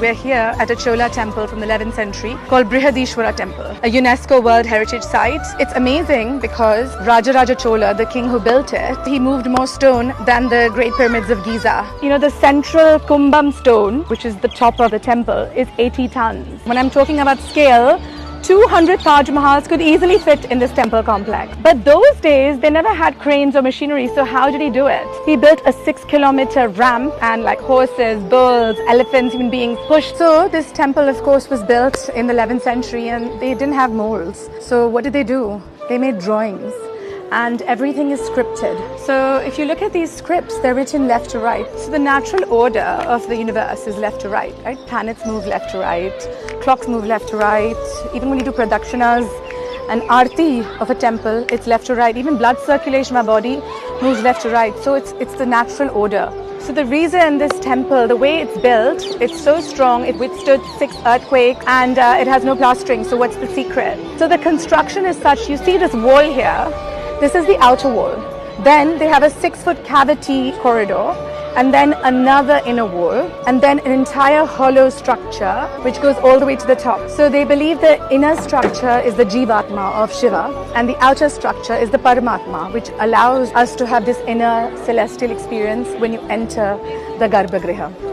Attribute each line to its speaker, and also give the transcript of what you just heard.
Speaker 1: We're here at a Chola temple from the 11th century called Brihadishwara Temple, a UNESCO World Heritage Site. It's amazing because Rajaraja Chola, the king who built it, he moved more stone than the Great Pyramids of Giza. You know, the central Kumbham stone, which is the top of the temple, is 80 tons. When I'm talking about scale, 200 Taj Mahals could easily fit in this temple complex. But those days, they never had cranes or machinery, so how did he do it? He built a 6-kilometer ramp and like horses, bulls, elephants, human beings pushed. So this temple, of course, was built in the 11th century and they didn't have molds. So what did they do? They made drawings. And everything is scripted. So if you look at these scripts, they're written left to right. So the natural order of the universe is left to right, right? Planets move left to right, clocks move left to right. Even when you do pradakshinas and arti of a temple, it's left to right. Even blood circulation of our body moves left to right. So it's the natural order. So the reason this temple, the way it's built, it's so strong, it withstood 6 earthquakes and it has no plastering. So what's the secret? So the construction is such, you see this wall here, this is the outer wall. Then they have a 6-foot cavity corridor and then another inner wall and then an entire hollow structure which goes all the way to the top. So they believe the inner structure is the Jivatma of Shiva and the outer structure is the Paramatma, which allows us to have this inner celestial experience when you enter the Garbhagriha.